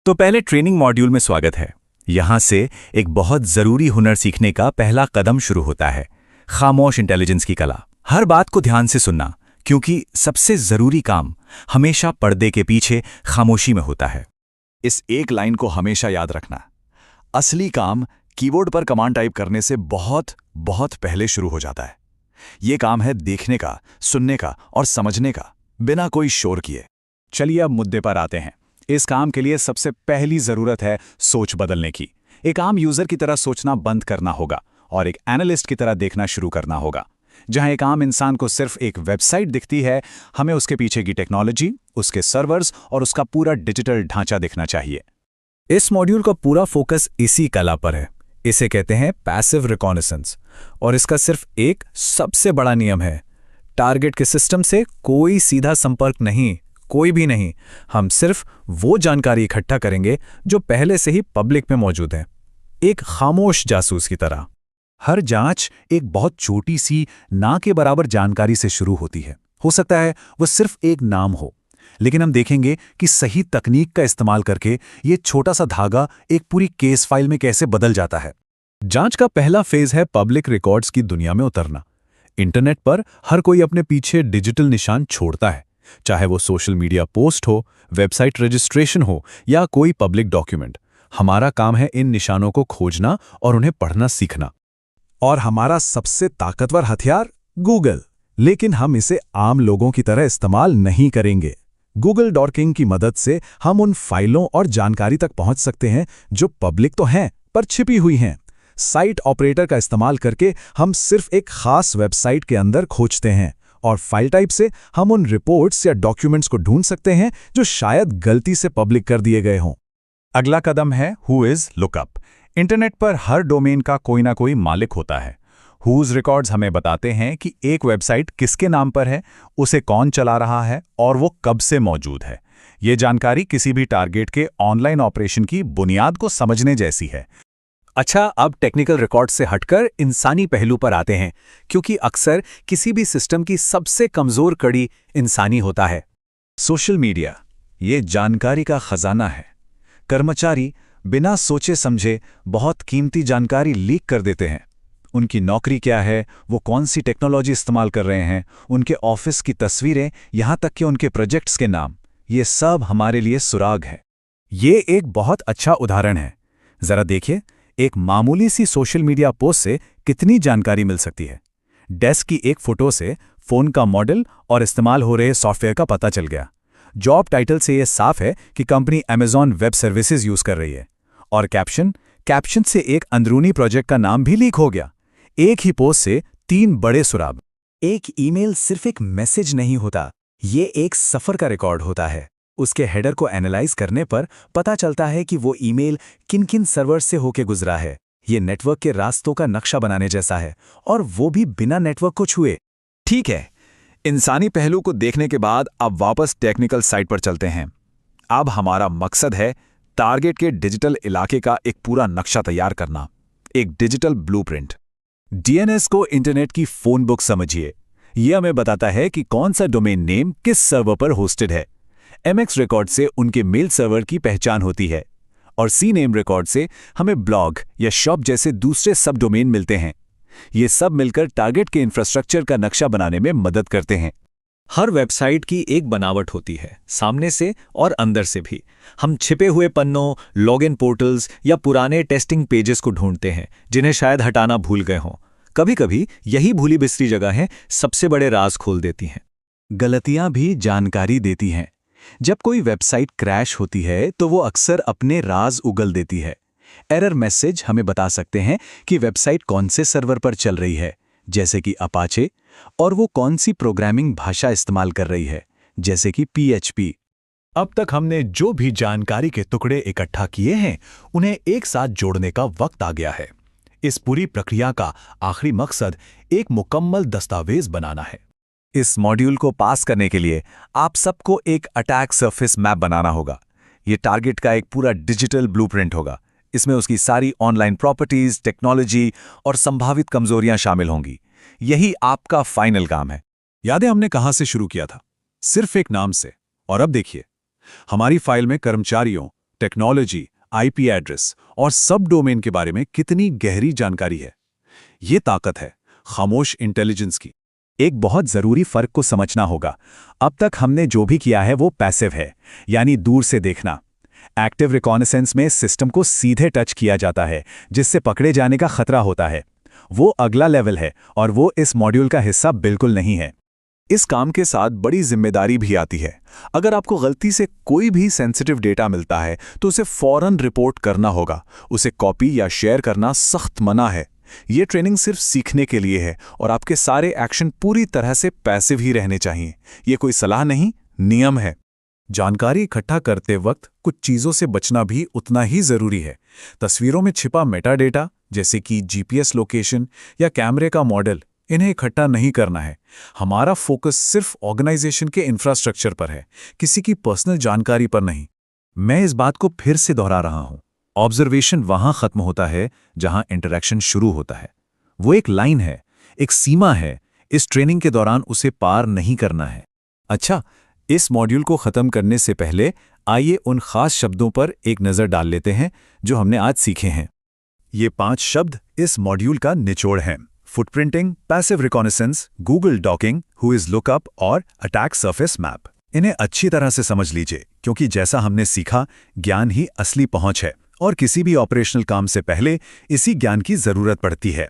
तो पहले training module में स्वागत है। यहाँ से एक बहुत जरूरी हुनर सीखने का पहला कदम शुरू होता है, खामोश इंटेलिजेंस की कला। हर बात को ध्यान से सुनना, क्योंकि सबसे जरूरी काम हमेशा पर्दे के पीछे खामोशी में होता है। इस एक लाइन को हमेशा याद रखना, असली काम कीबोर्ड पर कमांड टाइप करने से बहुत बहुत पहले शुरू हो जाता है। ये काम है देखने का, सुनने का और समझने का, बिना कोई शोर किए। चलिए अब मुद्दे पर आते हैं। इस काम के लिए सबसे पहली जरूरत है सोच बदलने की। एक आम यूजर की तरह सोचना बंद करना होगा और एक एनालिस्ट की तरह देखना शुरू करना होगा। जहां एक आम इंसान को सिर्फ एक वेबसाइट दिखती है, हमें उसके पीछे की टेक्नोलॉजी, उसके सर्वर्स और उसका पूरा डिजिटल ढांचा दिखना चाहिए। इस मॉड्यूल का पूरा फोकस इसी कला पर है। इसे कहते हैं पैसिव रिकॉनेसेंस, और इसका सिर्फ एक सबसे बड़ा नियम है, टारगेट के सिस्टम से कोई सीधा संपर्क नहीं, कोई भी नहीं। हम सिर्फ वो जानकारी इकट्ठा करेंगे जो पहले से ही पब्लिक में मौजूद है, एक खामोश जासूस की तरह। हर जांच एक बहुत छोटी सी ना के बराबर जानकारी से शुरू होती है। हो सकता है वो सिर्फ एक नाम हो, लेकिन हम देखेंगे कि सही तकनीक का इस्तेमाल करके ये छोटा सा धागा एक पूरी केस फाइल में कैसे बदल जाता है। जांच का पहला फेज है पब्लिक रिकॉर्ड्स की दुनिया में उतरना। इंटरनेट पर हर कोई अपने पीछे डिजिटल निशान छोड़ता है, चाहे वो सोशल मीडिया पोस्ट हो, वेबसाइट रजिस्ट्रेशन हो या कोई पब्लिक डॉक्यूमेंट। हमारा काम है इन निशानों को खोजना और उन्हें पढ़ना सीखना। और हमारा सबसे ताकतवर हथियार गूगल, लेकिन हम इसे आम लोगों की तरह इस्तेमाल नहीं करेंगे। गूगल डॉकिंग की मदद से हम उन फाइलों और जानकारी तक पहुंच सकते हैं जो पब्लिक तो हैं पर छिपी हुई हैं। साइट ऑपरेटर का इस्तेमाल करके हम सिर्फ एक खास वेबसाइट के अंदर खोजते हैं, और फाइल टाइप से हम उन रिपोर्ट्स या डॉक्यूमेंट्स को ढूंढ सकते हैं जो शायद गलती से पब्लिक कर दिए गए हों। अगला कदम है हु इज लुकअप। इंटरनेट पर हर डोमेन का कोई ना कोई मालिक होता है। हुज रिकॉर्ड्स हमें बताते हैं कि एक वेबसाइट किसके नाम पर है, उसे कौन चला रहा है और वो कब से मौजूद है। ये जानकारी किसी भी टारगेट के ऑनलाइन ऑपरेशन की बुनियाद को समझने जैसी है। अच्छा, अब टेक्निकल रिकॉर्ड से हटकर इंसानी पहलू पर आते हैं, क्योंकि अक्सर किसी भी सिस्टम की सबसे कमजोर कड़ी इंसानी होता है। सोशल मीडिया ये जानकारी का खजाना है। कर्मचारी बिना सोचे समझे बहुत कीमती जानकारी लीक कर देते हैं। उनकी नौकरी क्या है, वो कौन सी टेक्नोलॉजी इस्तेमाल कर रहे हैं, उनके ऑफिस की तस्वीरें, यहाँ तक कि उनके प्रोजेक्ट्स के नाम, ये सब हमारे लिए सुराग है। ये एक बहुत अच्छा उदाहरण है। जरा देखिए, एक मामूली सी सोशल मीडिया पोस्ट से कितनी जानकारी मिल सकती है। डेस्क की एक फोटो से फोन का मॉडल और इस्तेमाल हो रहे सॉफ्टवेयर का पता चल गया। जॉब टाइटल से यह साफ है कि company Amazon web services use कर रही है। और कैप्शन से एक अंदरूनी प्रोजेक्ट का नाम भी लीक हो गया। एक ही पोस्ट से 3 बड़े सुराग। एक ईमेल सिर्फ एक मैसेज नहीं होता, ये एक सफर का रिकॉर्ड होता है। उसके हेडर को एनालाइज करने पर पता चलता है कि वो ईमेल किन-किन सर्वर से होके गुजरा है। ये नेटवर्क के रास्तों का नक्शा बनाने जैसा है, और वो भी बिना नेटवर्क को छुए। ठीक है, इंसानी पहलू को देखने के बाद अब वापस टेक्निकल साइड पर चलते हैं। अब हमारा मकसद है टारगेट के डिजिटल इलाके का एक पूरा नक्शा तैयार करना, एक डिजिटल ब्लूप्रिंट। डीएनएस को इंटरनेट की फोन बुक समझिए। यह हमें बताता है कि कौन सा डोमेन नेम किस सर्वर पर होस्टेड है। एमएक्स रिकॉर्ड से उनके मेल सर्वर की पहचान होती है, और सी नेम रिकॉर्ड से हमें ब्लॉग या शॉप जैसे दूसरे सब डोमेन मिलते हैं। ये सब मिलकर टारगेट के इंफ्रास्ट्रक्चर का नक्शा बनाने में मदद करते हैं। हर वेबसाइट की एक बनावट होती है, सामने से और अंदर से भी। हम छिपे हुए पन्नों, लॉगिन पोर्टल्स या पुराने टेस्टिंग पेजेस को ढूंढते हैं, जिन्हें शायद हटाना भूल गए हों। कभी-कभी यही भूली बिसरी जगहें सबसे बड़े राज खोल देती हैं। गलतियां भी जानकारी देती हैं। जब कोई वेबसाइट क्रैश होती है तो वो अक्सर अपने राज उगल देती है। एरर मैसेज हमें बता सकते हैं कि वेबसाइट कौन से सर्वर पर चल रही है, जैसे कि अपाचे, और वो कौन सी प्रोग्रामिंग भाषा इस्तेमाल कर रही है, जैसे कि PHP। अब तक हमने जो भी जानकारी के टुकड़े इकट्ठा किए हैं, उन्हें एक साथ जोड़ने का वक्त आ गया है। इस पूरी प्रक्रिया का आखिरी मकसद एक मुकम्मल दस्तावेज बनाना है। इस मॉड्यूल को पास करने के लिए आप सबको एक अटैक सरफेस मैप बनाना होगा। ये टारगेट का एक पूरा डिजिटल ब्लूप्रिंट होगा। इसमें उसकी सारी ऑनलाइन प्रॉपर्टीज, टेक्नोलॉजी और संभावित कमजोरियां शामिल होंगी। यही आपका फाइनल काम है। यादें हमने कहां से शुरू किया था? सिर्फ एक नाम से। और अब देखिए, हमारी फाइल में कर्मचारियों, टेक्नोलॉजी, आईपी एड्रेस और सब डोमेन के बारे में कितनी गहरी जानकारी है। ये ताकत है खामोश इंटेलिजेंस की। एक बहुत जरूरी फर्क को समझना होगा। अब तक हमने जो भी किया है वो पैसिव है, यानी दूर से देखना। एक्टिव रिकॉनेसेंस में सिस्टम को सीधे टच किया जाता है, जिससे पकड़े जाने का खतरा होता है। वो अगला लेवल है और वो इस मॉड्यूल का हिस्सा बिल्कुल नहीं है। इस काम के साथ बड़ी जिम्मेदारी भी आती है। अगर आपको गलती से कोई भी सेंसिटिव डेटा मिलता है तो उसे फौरन रिपोर्ट करना होगा। उसे कॉपी या शेयर करना सख्त मना है। ये ट्रेनिंग सिर्फ सीखने के लिए है और आपके सारे एक्शन पूरी तरह से पैसिव ही रहने चाहिए। ये कोई सलाह नहीं, नियम है। जानकारी इकट्ठा करते वक्त कुछ चीज़ों से बचना भी उतना ही ज़रूरी है। तस्वीरों में छिपा मेटा डेटा, जैसे कि जीपीएस लोकेशन या कैमरे का मॉडल, इन्हें इकट्ठा नहीं करना है। हमारा फोकस सिर्फ ऑर्गेनाइजेशन के इंफ्रास्ट्रक्चर पर है, किसी की पर्सनल जानकारी पर नहीं। मैं इस बात को फिर से दोहरा रहा हूं। ऑब्जर्वेशन वहां खत्म होता है जहां इंटरैक्शन शुरू होता है। वो एक लाइन है, एक सीमा है। इस ट्रेनिंग के दौरान उसे पार नहीं करना है। अच्छा, इस मॉड्यूल को खत्म करने से पहले आइए उन खास शब्दों पर एक नज़र डाल लेते हैं जो हमने आज सीखे हैं। ये 5 शब्द इस मॉड्यूल का निचोड़ हैं: footprinting, passive reconnaissance, Google docking, हुइज lookup और अटैक सरफेस मैप। इन्हें अच्छी तरह से समझ लीजिए, क्योंकि जैसा हमने सीखा, ज्ञान ही असली पहुंच है और किसी भी ऑपरेशनल काम से पहले इसी ज्ञान की जरूरत पड़ती है।